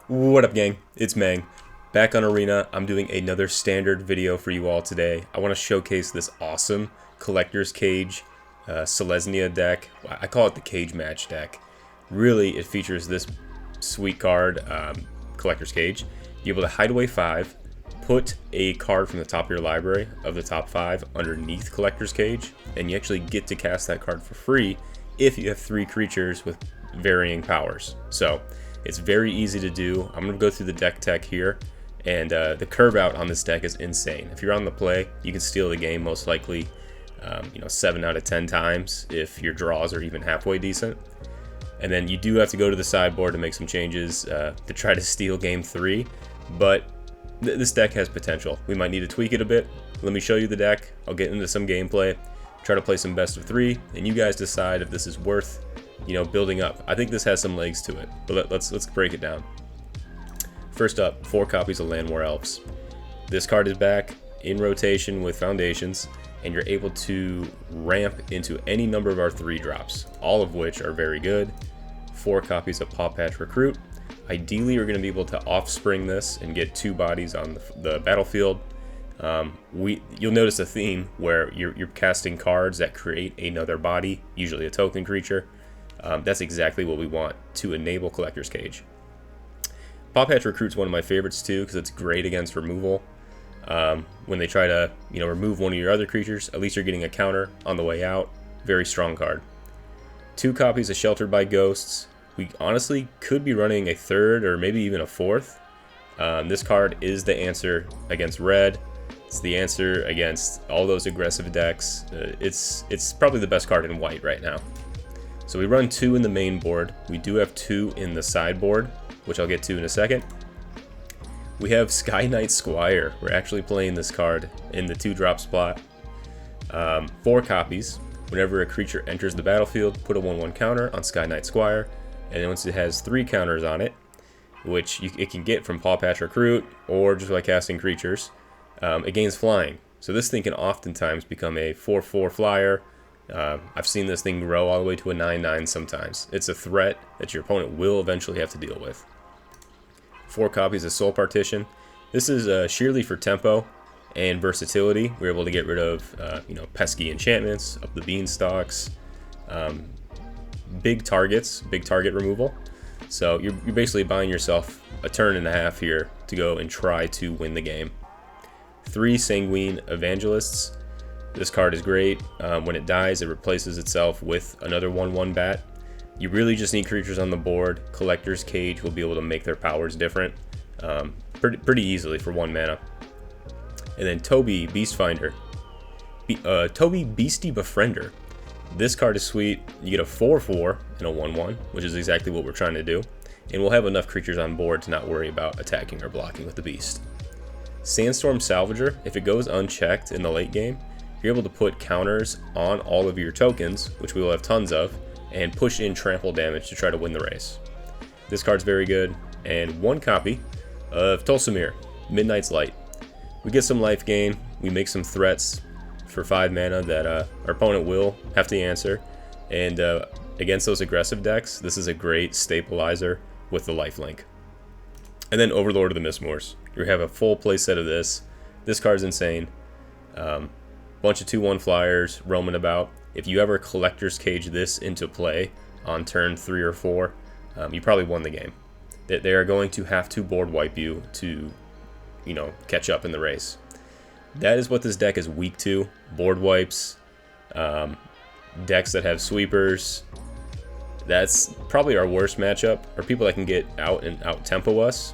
What up, gang? It's Mang. Back on Arena, I'm doing another standard video for you all today. I want to showcase this awesome Collector's Cage Selesnya deck. I call it the Cage Match deck. Really, it features this sweet card, Collector's Cage. You're able to hide away 5, put a card from the top of your library of the top 5 underneath Collector's Cage, and you actually get to cast that card for free if you have 3 creatures with varying powers. So it's very easy to do. I'm going to go through the deck tech here, and the curve out on this deck is insane. If you're on the play, you can steal the game most likely 7 out of 10 times if your draws are even halfway decent. And then you do have to go to the sideboard to make some changes to try to steal game 3, but this deck has potential. We might need to tweak it a bit. Let me show you the deck. I'll get into some gameplay, try to play some best of 3, and you guys decide if this is worth building up. I think this has some legs to it, but let's break it down. First up, 4 copies of Land War Elves. This card is back in rotation with Foundations, and you're able to ramp into any number of our 3 drops, all of which are very good. 4 copies of Paw Patch Recruit. Ideally, you're going to be able to offspring this and get 2 bodies on the battlefield. You'll notice a theme where you're casting cards that create another body, usually a token creature. That's exactly what we want to enable Collector's Cage. Paw Patch Recruit's one of my favorites too, because it's great against removal. When they try to remove one of your other creatures, at least you're getting a counter on the way out. Very strong card. 2 copies of Sheltered by Ghosts. We honestly could be running a 3rd or maybe even a 4th. This card is the answer against red. It's the answer against all those aggressive decks. It's probably the best card in white right now. So we run 2 in the main board. We do have 2 in the sideboard, which I'll get to in a second. We have Sky Knight Squire. We're actually playing this card in the 2-drop spot. 4 copies. Whenever a creature enters the battlefield, put a 1/1 counter on Sky Knight Squire. And then once it has 3 counters on it, which it can get from Paw Patch Recruit or just by casting creatures, it gains flying. So this thing can oftentimes become a 4/4 flyer. I've seen this thing grow all the way to a 9/9 sometimes. It's a threat that your opponent will eventually have to deal with. 4 copies of Soul Partition. This is sheerly for tempo and versatility. We're able to get rid of pesky enchantments, up the beanstalks, big targets, big target removal. So you're basically buying yourself a turn and a half here to go and try to win the game. 3 Sanguine Evangelists. This card is great. When it dies, it replaces itself with another 1/1 bat. You really just need creatures on the board. Collector's Cage will be able to make their powers different pretty easily for 1 mana. And then Toby Beastfinder. Toby Beastie Befriender. This card is sweet. You get a 4/4 and a 1/1, which is exactly what we're trying to do. And we'll have enough creatures on board to not worry about attacking or blocking with the beast. Sandstorm Salvager. If it goes unchecked in the late game, you're able to put counters on all of your tokens, which we will have tons of, and push in trample damage to try to win the race. This card's very good. And 1 copy of Tolsimir, Midnight's Light. We get some life gain, we make some threats for 5 mana that our opponent will have to answer. And against those aggressive decks, this is a great stabilizer with the lifelink. And then Overlord of the Mistmoors. You have a full play set of this. This card's insane. Bunch of 2/1 flyers roaming about. If you ever Collector's Cage this into play on turn 3 or 4, you probably won the game. They are going to have to board wipe you to, catch up in the race. That is what this deck is weak to. Board wipes, decks that have sweepers. That's probably our worst matchup, or people that can get out and out tempo us.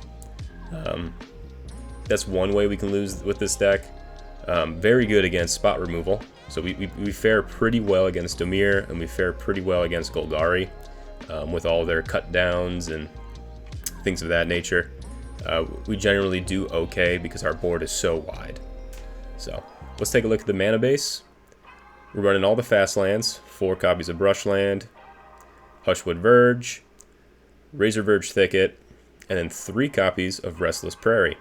That's one way we can lose with this deck. Very good against spot removal. So we fare pretty well against Dimir, and we fare pretty well against Golgari with all their cut downs and things of that nature. We generally do okay because our board is so wide. So let's take a look at the mana base. We're running all the fast lands, 4 copies of Brushland, Hushwood Verge, Razor Verge Thicket, and then 3 copies of Restless Prairie.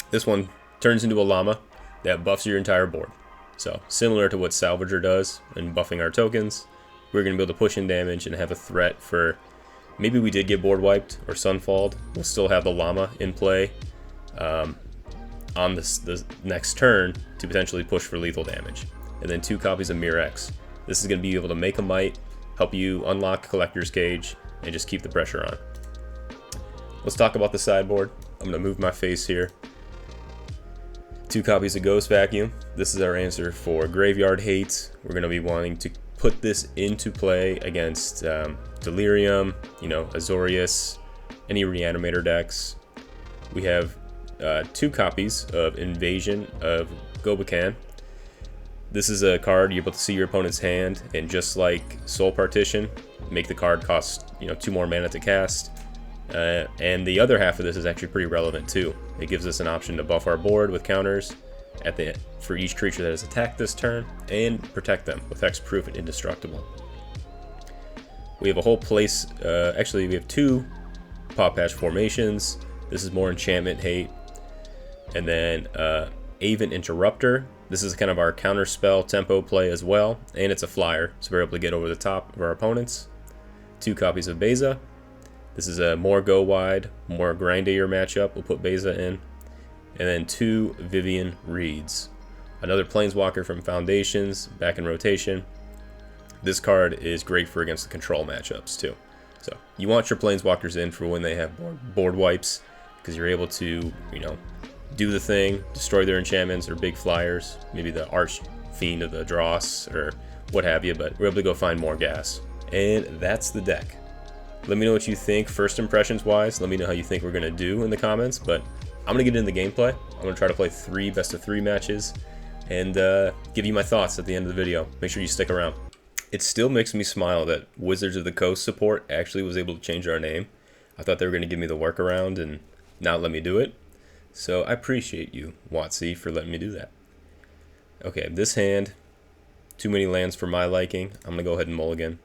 This one turns into a llama that buffs your entire board. So similar to what Salvager does in buffing our tokens, we're going to be able to push in damage and have a threat for Maybe we did get board wiped or sunfalled. We'll still have the llama in play on the next turn to potentially push for lethal damage. And then 2 copies of Mirex. This is going to be able to make a might, help you unlock Collector's Cage, and just keep the pressure on. Let's talk about the sideboard. I'm going to move my face here. 2 copies of Ghost Vacuum. This is our answer for Graveyard Hate. We're going to be wanting to put this into play against Delirium, you know, Azorius, any Reanimator decks. We have 2 copies of Invasion of Gobakan. This is a card you're able to see your opponent's hand, and just like Soul Partition, make the card cost 2 more mana to cast. And the other half of this is actually pretty relevant too. It gives us an option to buff our board with counters for each creature that has attacked this turn, and protect them with hexproof and indestructible. We have a whole place. Actually, we have 2 Paw Patch formations. This is more enchantment hate. And then Aven Interrupter. This is kind of our counter spell tempo play as well, and it's a flyer, so we're able to get over the top of our opponents. 2 copies of Beza. This is a more go wide, more grindier matchup. We'll put Beza in. And then 2 Vivian Reeds. Another Planeswalker from Foundations, back in rotation. This card is great for against the control matchups too. So you want your Planeswalkers in for when they have board wipes, because you're able to, do the thing, destroy their enchantments or big flyers, maybe the Arch Fiend of the Dross or what have you, but we're able to go find more gas. And that's the deck. Let me know what you think first impressions wise. Let me know how you think we're going to do in the comments, but I'm going to get into the gameplay. I'm going to try to play 3 best of 3 matches and give you my thoughts at the end of the video. Make sure you stick around. It still makes me smile that Wizards of the Coast support actually was able to change our name. I thought they were going to give me the workaround and not let me do it. So I appreciate you, WotC, for letting me do that. Okay, this hand, too many lands for my liking. I'm going to go ahead and mulligan.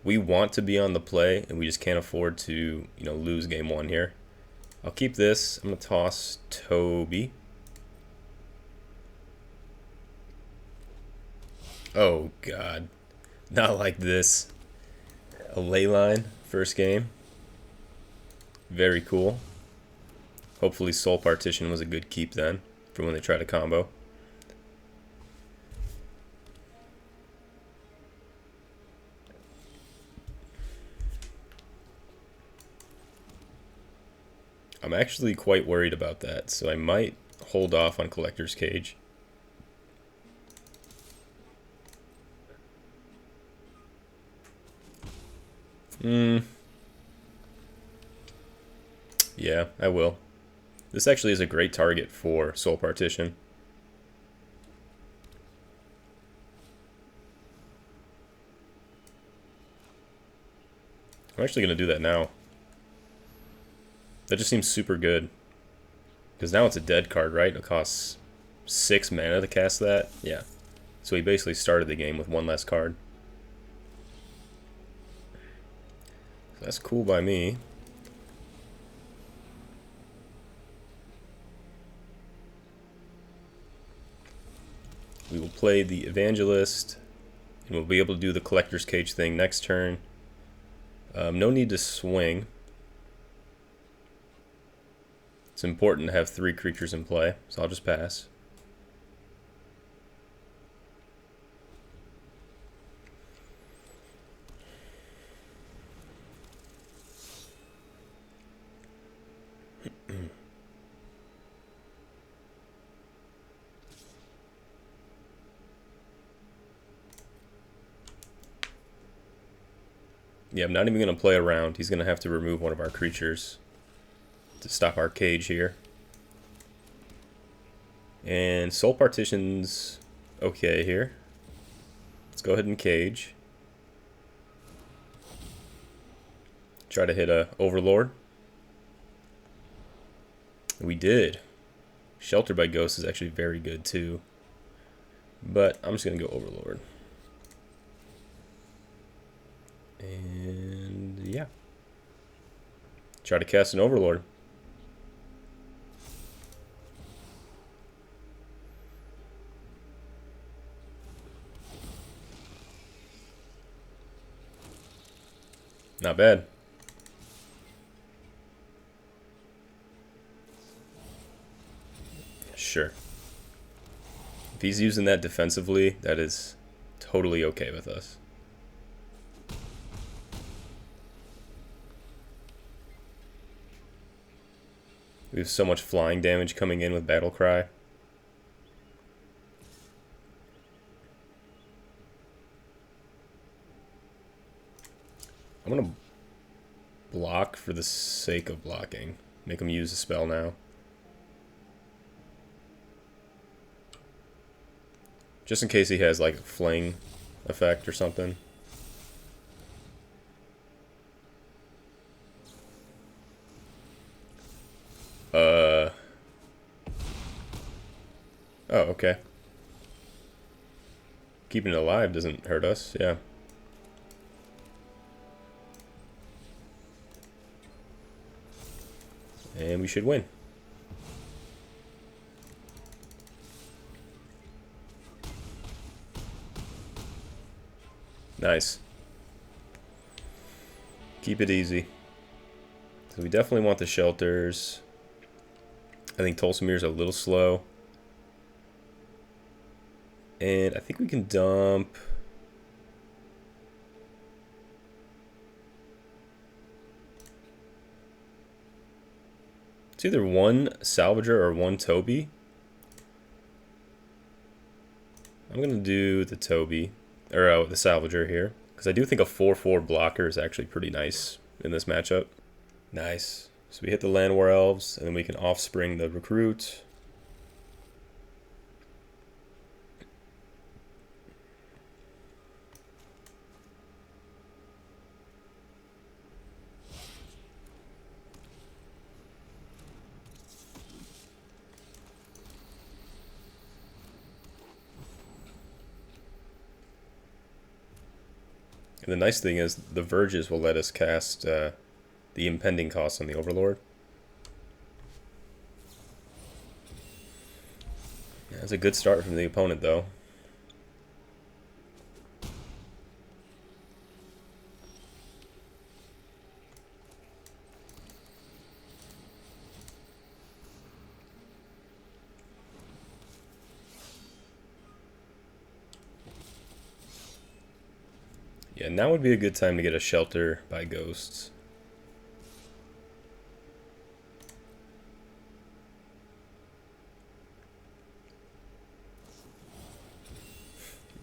We want to be on the play, and we just can't afford to, lose game 1 here. I'll keep this. I'm going to toss Toby. Oh, God. Not like this. A Leyline, first game. Very cool. Hopefully Soul Partition was a good keep then, for when they try to combo. I'm actually quite worried about that, so I might hold off on Collector's Cage. Yeah, I will. This actually is a great target for Soul Partition. I'm actually going to do that now. That just seems super good. Because now it's a dead card, right? It costs 6 mana to cast that. Yeah. So he basically started the game with 1 less card. So that's cool by me. We will play the Evangelist, and we'll be able to do the Collector's Cage thing next turn. No need to swing. It's important to have 3 creatures in play, so I'll just pass. Yeah, I'm not even going to play around. He's going to have to remove one of our creatures to stop our cage here. And Soul Partition's okay here. Let's go ahead and cage. Try to hit a Overlord. We did. Sheltered by Ghosts is actually very good too. But I'm just going to go Overlord. And yeah. Try to cast an Overlord. Not bad. Sure. If he's using that defensively, that is totally okay with us. We have so much flying damage coming in with Battle Cry. I'm gonna block for the sake of blocking. Make him use a spell now. Just in case he has like a fling effect or something. Oh, okay. Keeping it alive doesn't hurt us, yeah. And we should win. Nice. Keep it easy. So we definitely want the shelters. I think Tolsimir's a little slow. And I think we can dump... It's either one Salvager or one Toby. I'm going to do the Toby, or the Salvager here. Because I do think a 4/4 blocker is actually pretty nice in this matchup. Nice. So we hit the Land War Elves, and then we can Offspring the Recruit. And the nice thing is the Verges will let us cast the impending cost on the Overlord. Yeah, that's a good start from the opponent, though. Yeah, now would be a good time to get a Shelter by Ghosts.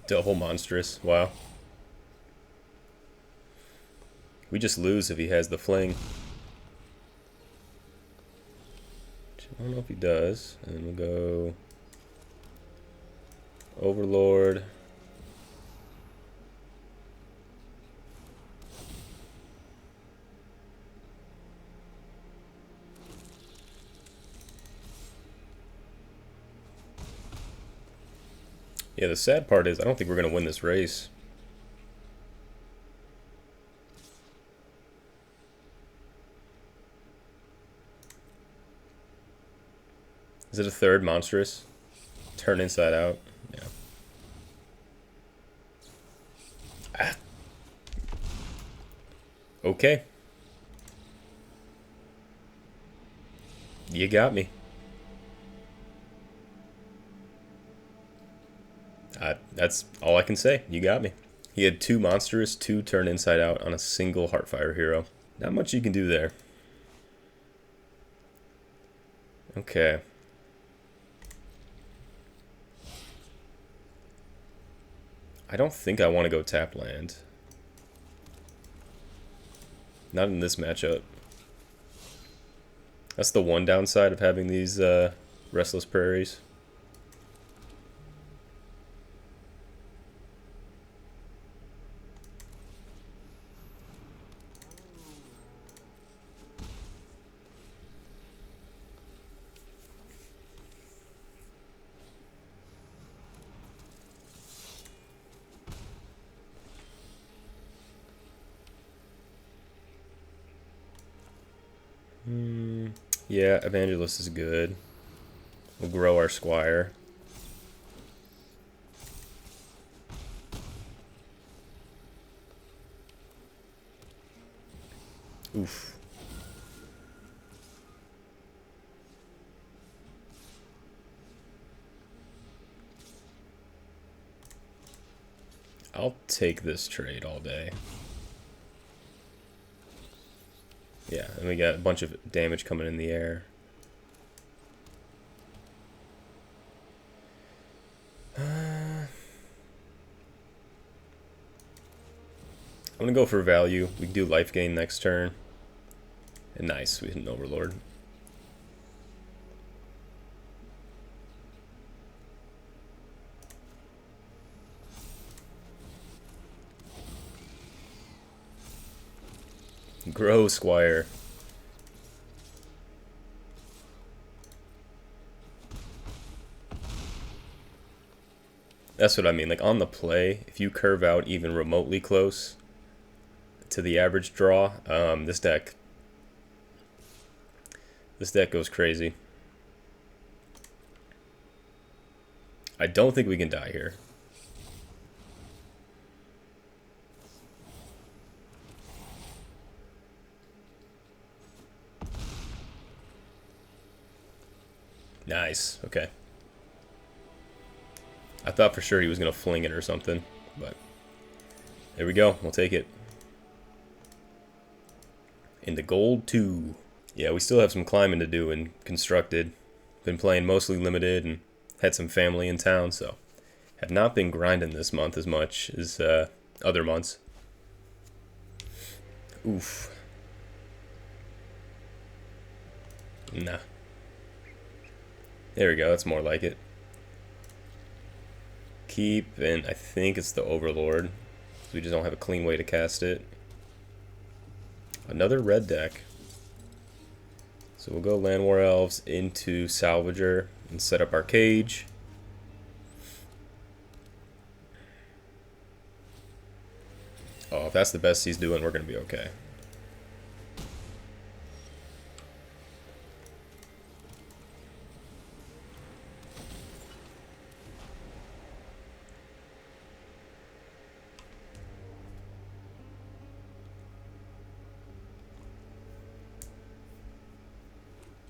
Double Monstrous, wow. We just lose if he has the Fling. I don't know if he does. And we'll go Overlord. Yeah, the sad part is I don't think we're going to win this race. Is it a third Monstrous? Turn inside out. Yeah. Ah. Okay. You got me. That's all I can say. You got me. He had 2 Monstrous, 2 Turn Inside Out on a single Heartfire hero. Not much you can do there. Okay. I don't think I want to go tap land. Not in this matchup. That's the one downside of having these Restless Prairies. Yeah, Evangelist is good. We'll grow our Squire. Oof. I'll take this trade all day. Yeah, and we got a bunch of damage coming in the air. I'm gonna go for value. We can do life gain next turn. And nice, we hit an Overlord. Grow, Squire. That's what I mean. Like on the play, if you curve out even remotely close to the average draw, this deck goes crazy. I don't think we can die here. Nice. Okay. I thought for sure he was going to fling it or something, but there we go. We'll take it. Into gold 2. Yeah, we still have some climbing to do in Constructed. Been playing mostly limited and had some family in town, so have not been grinding this month as much as other months. Oof. Nah. There we go, that's more like it. Keep, and I think it's the Overlord. We just don't have a clean way to cast it. Another red deck. So we'll go Land War Elves into Salvager and set up our cage. Oh, if that's the best he's doing, we're going to be okay.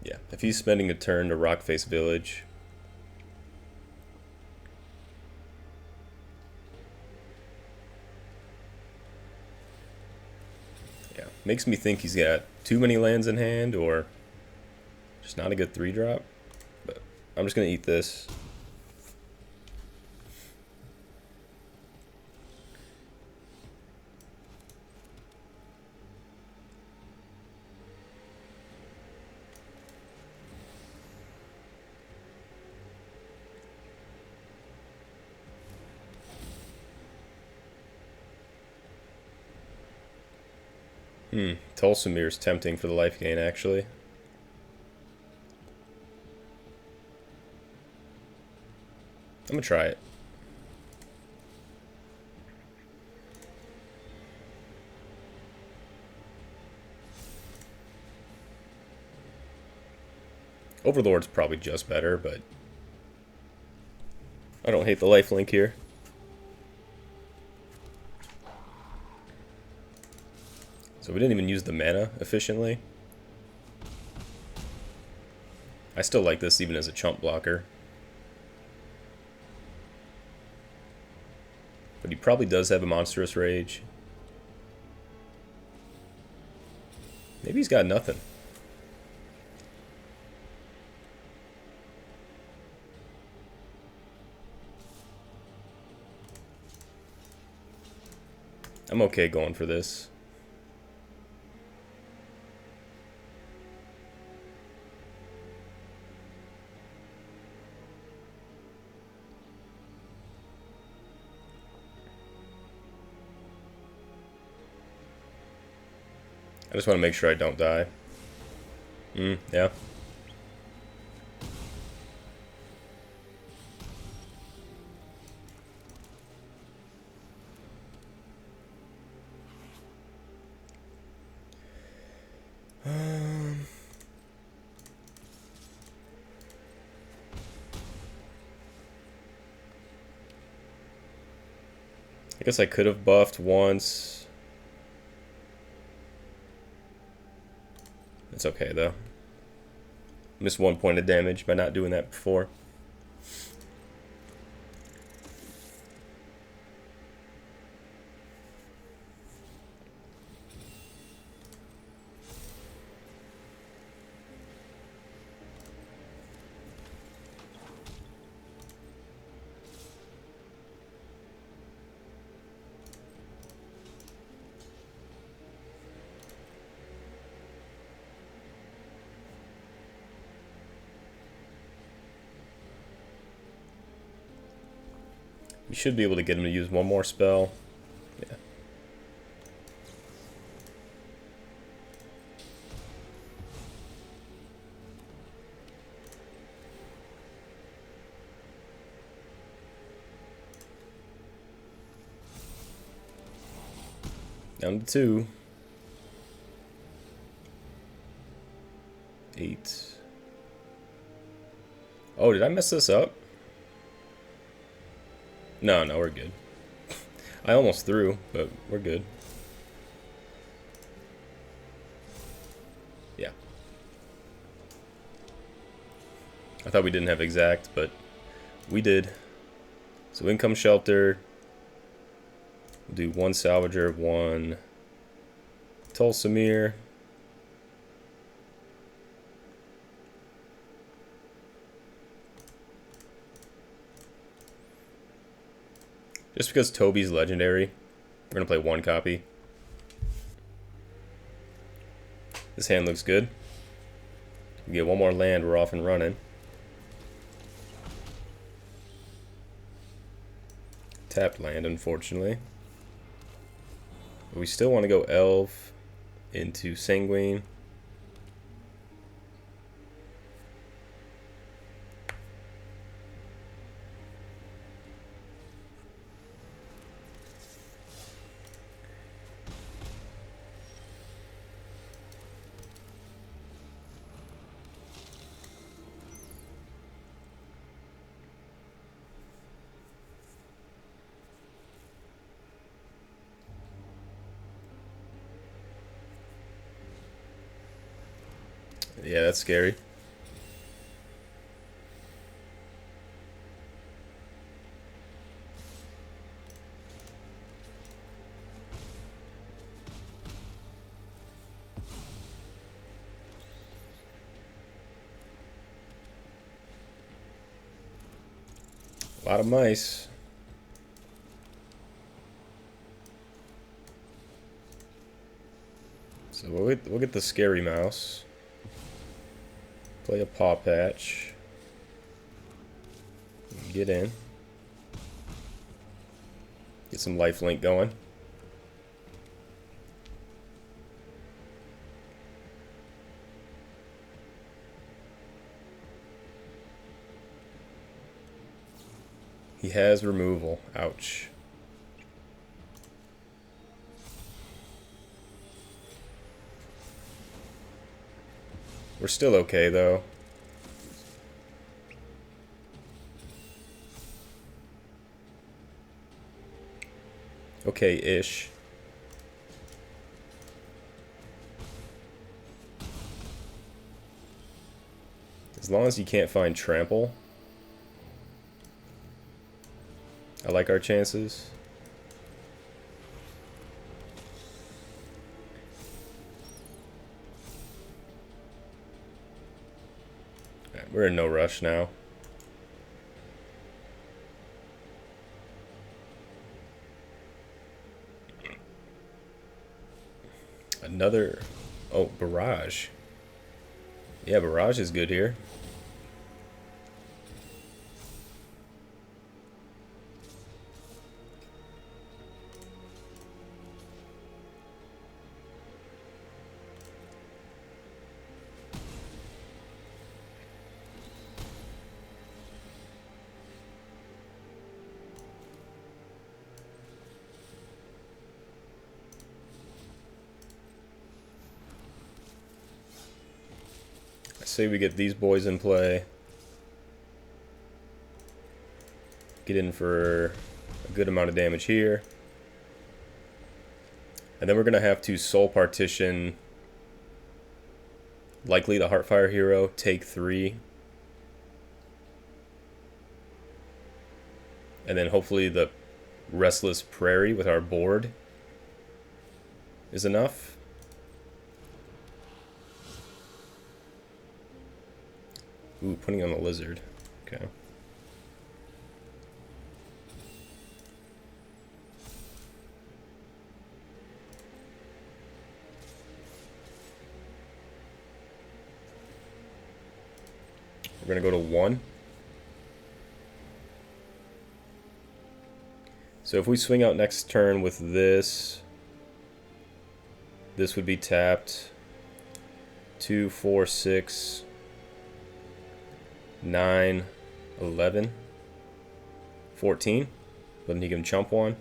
Yeah, if he's spending a turn to Rockface Village. Yeah, makes me think he's got too many lands in hand or just not a good 3-drop. But I'm just going to eat this. Tulsamir's tempting for the life gain, actually. I'm gonna try it. Overlord's probably just better, but I don't hate the lifelink here. So we didn't even use the mana efficiently. I still like this even as a chump blocker. But he probably does have a monstrous rage. Maybe he's got nothing. I'm okay going for this. I just want to make sure I don't die. Yeah. I guess I could have buffed once. It's okay though. Missed 1 point of damage by not doing that before. We should be able to get him to use one more spell. Yeah. Down to 2. 8. Oh, did I mess this up? No, we're good. I almost threw, but we're good. Yeah. I thought we didn't have exact, but we did. So income shelter. We'll do 1 salvager, 1 Tulsamir. Just because Toby's legendary, we're going to play 1 copy. This hand looks good. We get 1 more land, we're off and running. Tapped land, unfortunately. But we still want to go Elf into Sanguine. Yeah, that's scary. A lot of mice. So we'll get the scary mouse. Play a paw patch. Get in. Get some lifelink going. He has removal. Ouch. We're still okay though. Okay-ish. As long as you can't find trample, I like our chances. Alright, we're in no rush now. Another... Oh, Barrage. Yeah, Barrage is good here. Say we get these boys in play. Get in for a good amount of damage here. And then we're going to have to soul partition Likely the Heartfire hero, take 3. And then hopefully the Restless Prairie with our board is enough. Ooh, putting on the Lizard. Okay. We're going to go to 1. So if we swing out next turn with this, this would be tapped. 2, 4, 6, 9, 11, 14. But then he can chump 1.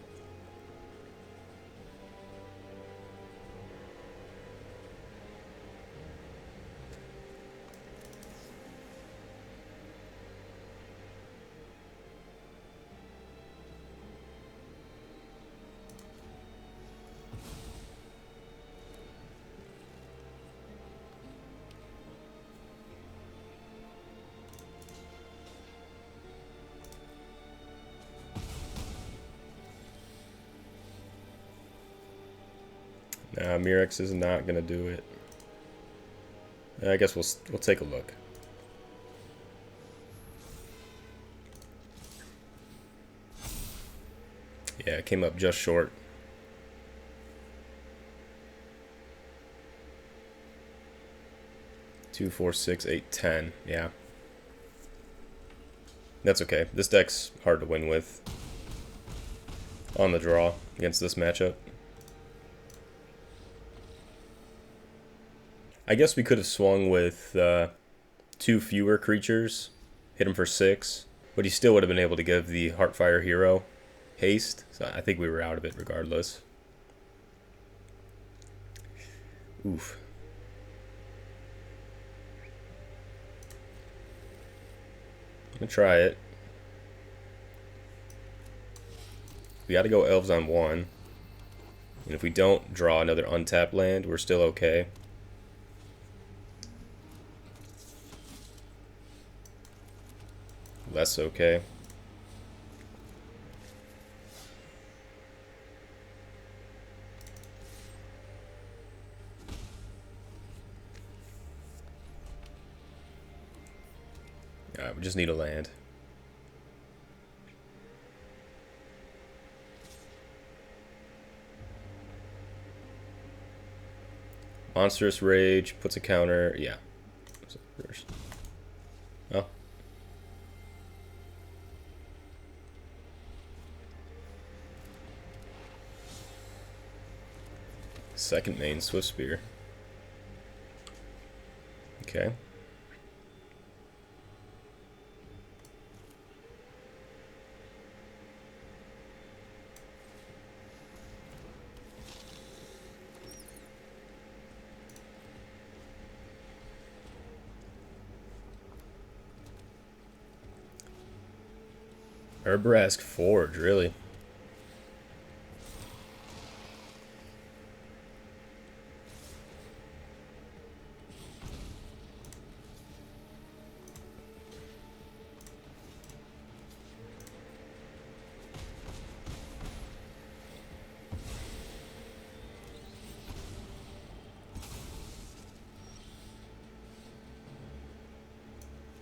Nah, Mirex is not gonna do it. I guess we'll take a look. Yeah, it came up just short. Two, 4, 6, 8, 10. Yeah. That's okay. This deck's hard to win with on the draw against this matchup. I guess we could have swung with 2 fewer creatures, hit him for 6, but he still would have been able to give the Heartfire hero haste, so I think we were out of it regardless. Oof. I'm gonna try it. We gotta go Elves on 1. And if we don't draw another untapped land, we're still okay. Less okay. Alright, we just need a land. Monstrous Rage puts a counter. Yeah. Oh. Second main, Swift Spear. Okay. Herbrask Forge, really?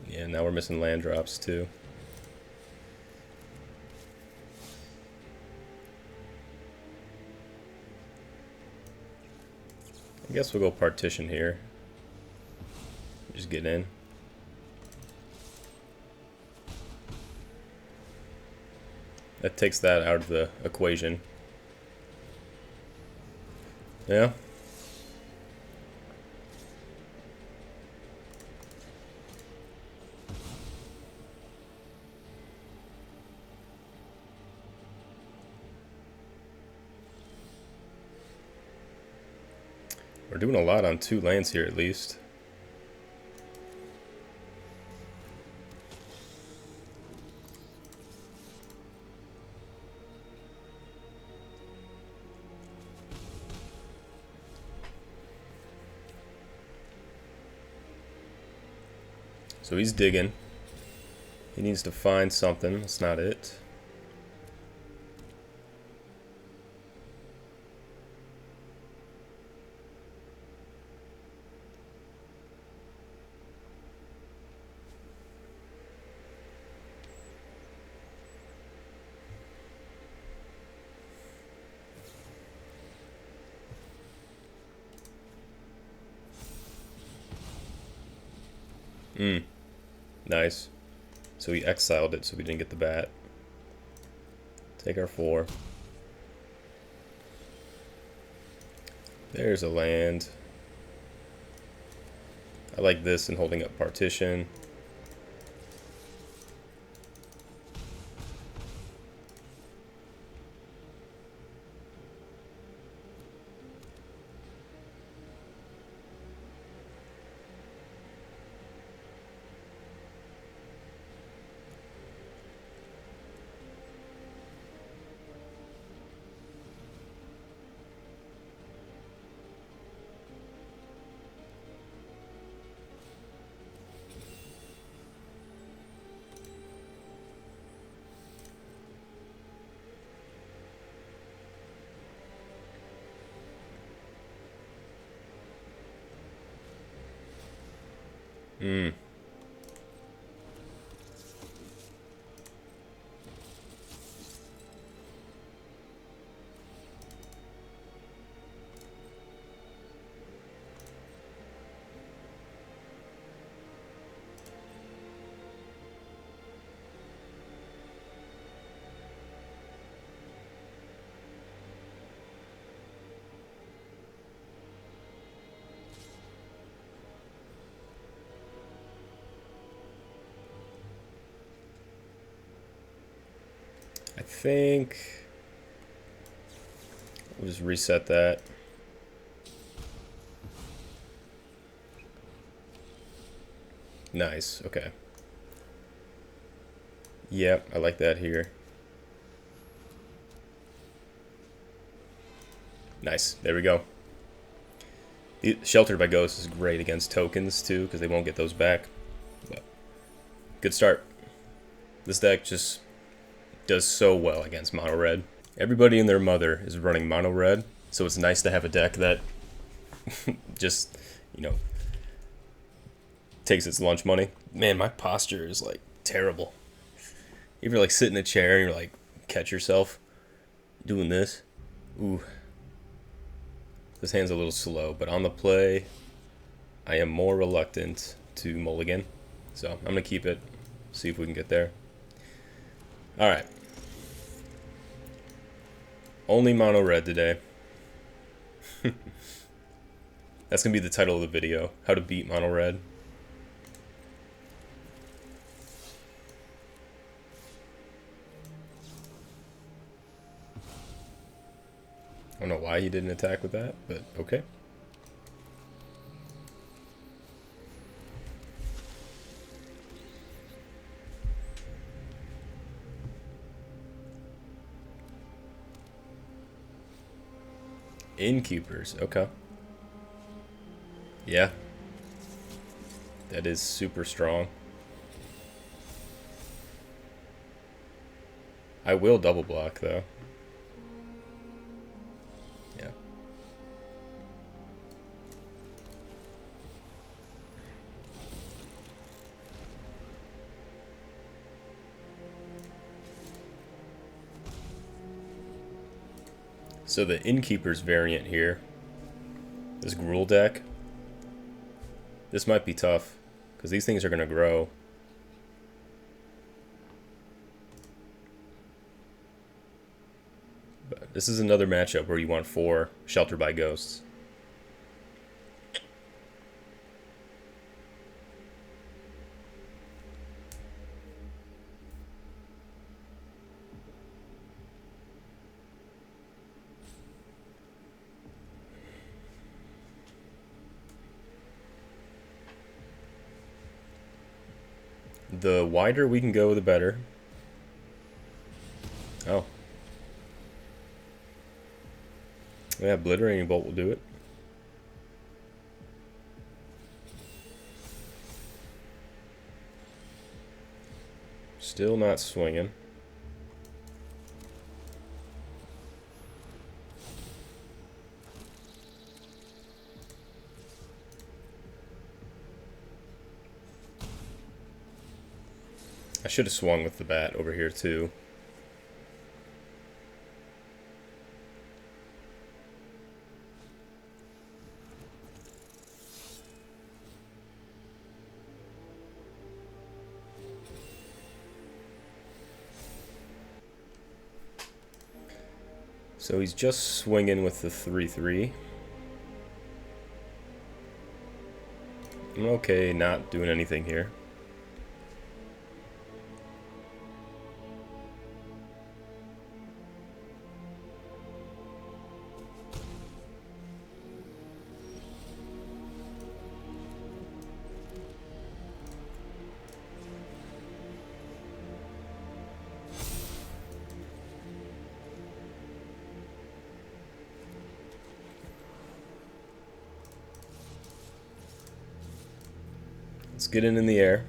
Yeah, now we're missing land drops too. I guess we'll go Partition here. Just get in. That takes that out of the equation. Yeah. We're doing a lot on 2 lands here at least. So he's digging. He needs to find something. That's not it. Nice. So he exiled it so we didn't get the bat. Take our 4. There's a land. I like this and holding up partition. I think we'll just reset that. Nice, okay. Yep, I like that here. Nice, there we go. Sheltered by Ghosts is great against tokens too, because they won't get those back. But good start. This deck just does so well against mono red. Everybody and their mother is running mono red, so it's nice to have a deck that just, you know, takes its lunch money. Man, my posture is like terrible. If you're like sit in a chair and you're like catch yourself doing this. Ooh. This hand's a little slow, but on the play, I am more reluctant to mulligan. So I'm going to keep it, see if we can get there. Alright. Only mono red today. That's going to be the title of the video, how to beat mono red. I don't know why he didn't attack with that, but okay. Innkeepers, okay. Yeah. That is super strong. I will double block though. Yeah. So the Innkeepers variant here, this Gruul deck, this might be tough, because these things are going to grow. But this is another matchup where you want 4 Shelter by Ghosts. The wider we can go, the better. Oh. Yeah, Obliterating Bolt will do it. Still not swinging. I should have swung with the bat over here too. So he's just swinging with the 3-3. I'm okay not doing anything here. Let's get in the air.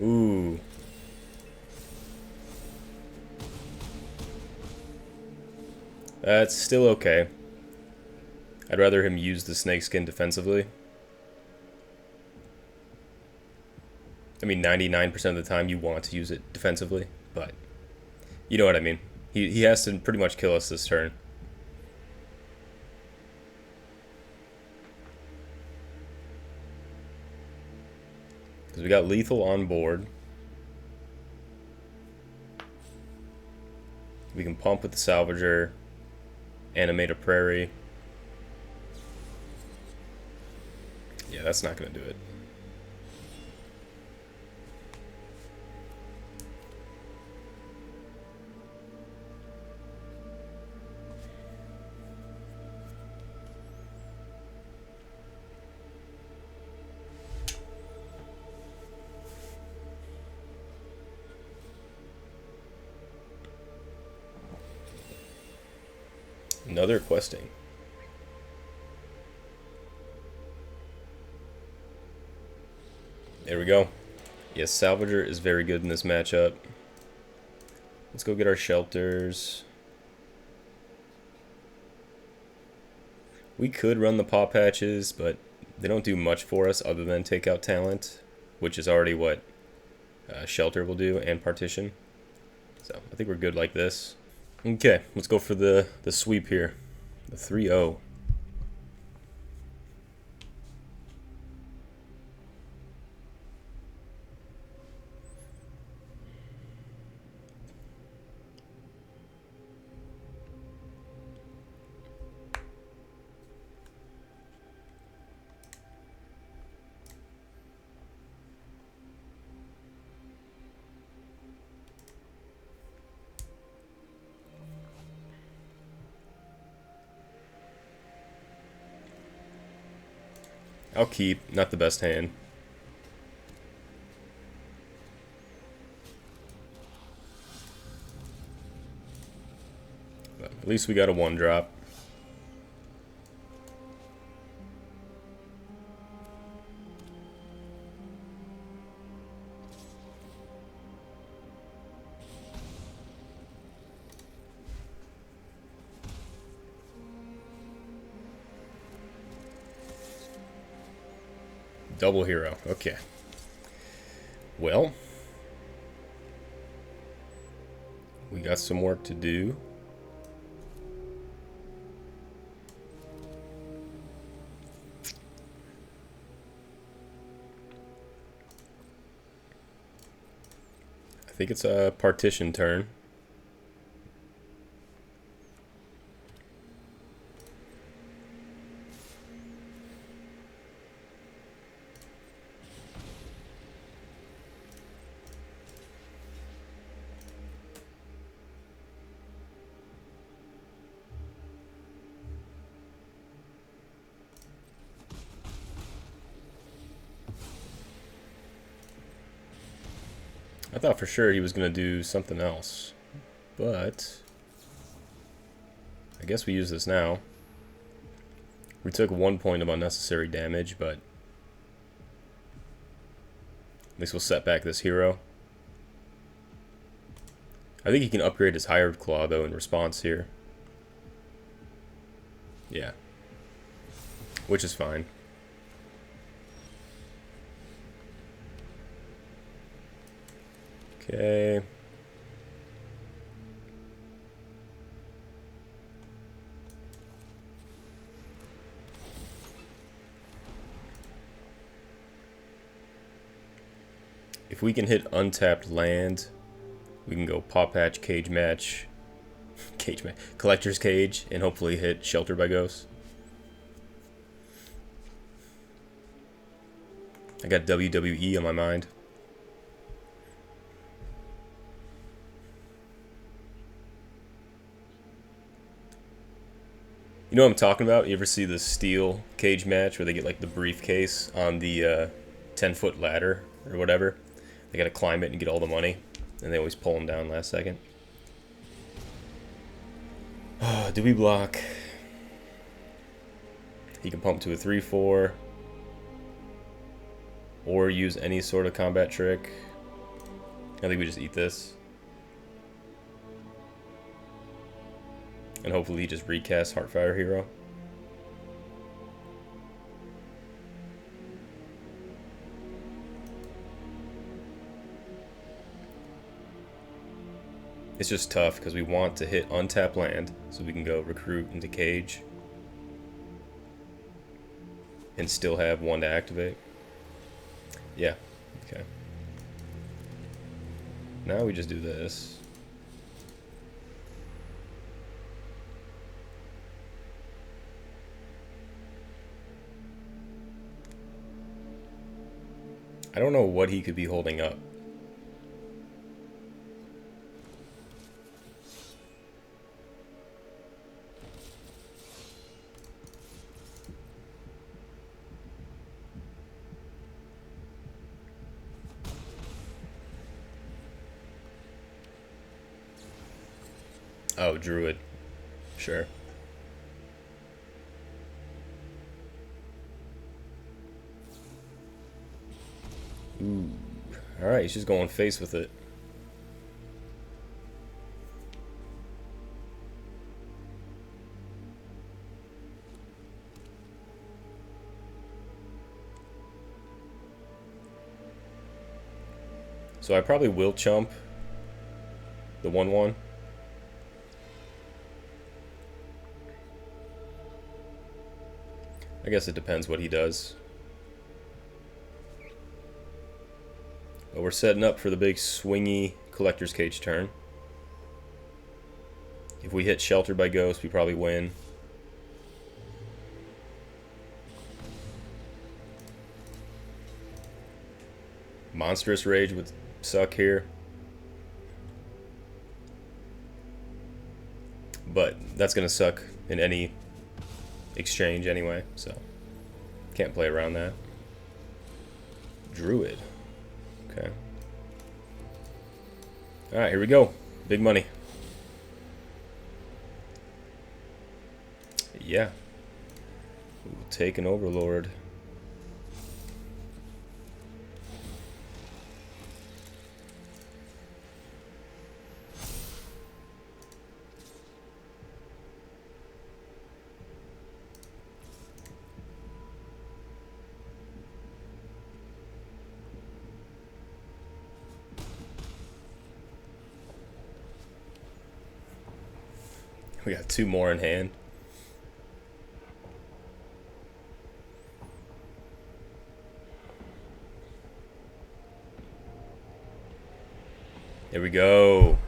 Ooh. That's still okay. I'd rather him use the snakeskin defensively. I mean, 99% of the time you want to use it defensively, but you know what I mean. He has to pretty much kill us this turn. Because we got lethal on board. We can pump with the salvager, animate a prairie. Yeah, that's not going to do it. Another questing. There we go. Yes, salvager is very good in this matchup. Let's go get our shelters. We could run the paw patches, but they don't do much for us other than take out talent, which is already what shelter will do, and partition. So I think we're good like this. Okay, let's go for the sweep here. The 3-0. I'll keep, not the best hand. But at least we got a 1-drop. Double hero. Okay. Well, we got some work to do. I think it's a partition turn. I thought for sure he was going to do something else, but I guess we use this now. We took 1 point of unnecessary damage, but at least we'll set back this hero. I think he can upgrade his Hired Claw, though, in response here. Yeah. Which is fine. Okay. If we can hit untapped land, we can go Paw Patch, Cage Match, Collector's Cage, and hopefully hit Shelter by Ghosts. I got WWE on my mind. You know what I'm talking about? You ever see the steel cage match where they get like the briefcase on the 10-foot ladder or whatever? They gotta climb it and get all the money, and they always pull them down last second. Oh, do we block? He can pump to a 3/4, or use any sort of combat trick. I think we just eat this. And hopefully he just recasts Heartfire Hero. It's just tough because we want to hit untap land so we can go recruit into cage and still have one to activate. Yeah, okay. Now we just do this. I don't know what he could be holding up. Oh, Druid. Sure. Ooh. Alright, he's just going face with it. So I probably will chump the 1/1. I guess it depends what he does. But we're setting up for the big swingy Collector's Cage turn. If we hit Shelter by Ghost, we probably win. Monstrous Rage would suck here. But that's going to suck in any exchange anyway, so can't play around that. Druid. Okay. Alright, here we go. Big money. Yeah. We'll take an Overlord. We got 2 more in hand. There we go.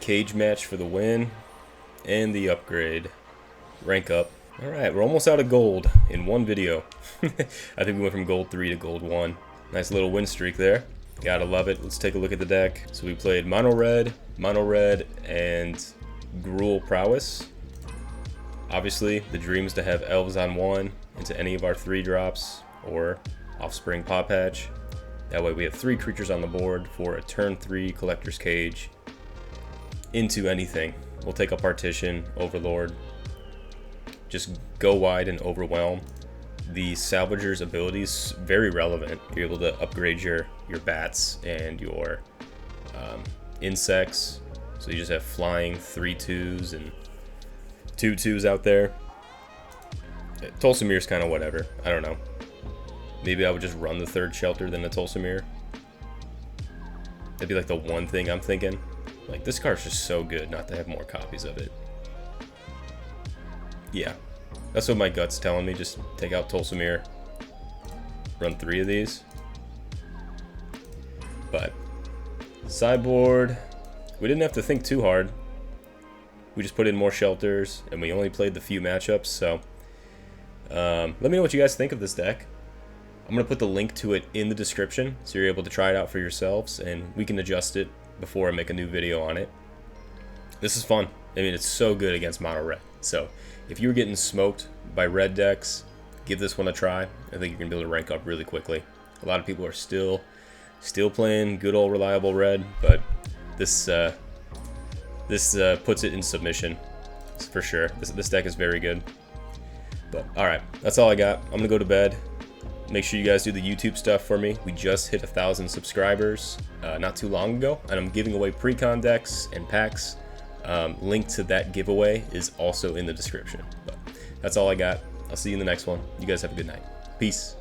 Cage match for the win and the upgrade. Rank up. Alright, we're almost out of gold in one video. I think we went from gold 3 to gold 1. Nice little win streak there. Gotta love it. Let's take a look at the deck. So we played mono red, and Gruul Prowess. Obviously, the dream is to have Elves on 1 into any of our 3 drops or Offspring Paw Patch. That way we have 3 creatures on the board for a turn 3 Collector's Cage into anything. We'll take a Partition, Overlord, just go wide and overwhelm. The Salvager's ability is very relevant. You're able to upgrade your bats and your insects. So you just have flying 3/2s and 2/2s out there. Tolsimir's kind of whatever. I don't know. Maybe I would just run the 3rd shelter than the Tolsimir. That'd be like the one thing I'm thinking. Like, this card's just so good not to have more copies of it. Yeah, that's what my gut's telling me. Just take out Tolsimir, run 3 of these. But sideboard, we didn't have to think too hard. We just put in more shelters, and we only played the few matchups. So let me know what you guys think of this deck. I'm going to put the link to it in the description, so you're able to try it out for yourselves, and we can adjust it before I make a new video on it. This is fun. I mean, it's so good against mono red. So if you were getting smoked by red decks, give this one a try. I think you're going to be able to rank up really quickly. A lot of people are still playing good old reliable red, but this puts it in submission for sure. This deck is very good. But all right, that's all I got. I'm going to go to bed. Make sure you guys do the YouTube stuff for me. We just hit 1,000 subscribers not too long ago, and I'm giving away pre-con decks and packs. Link to that giveaway is also in the description. But that's all I got. I'll see you in the next one. You guys have a good night. Peace.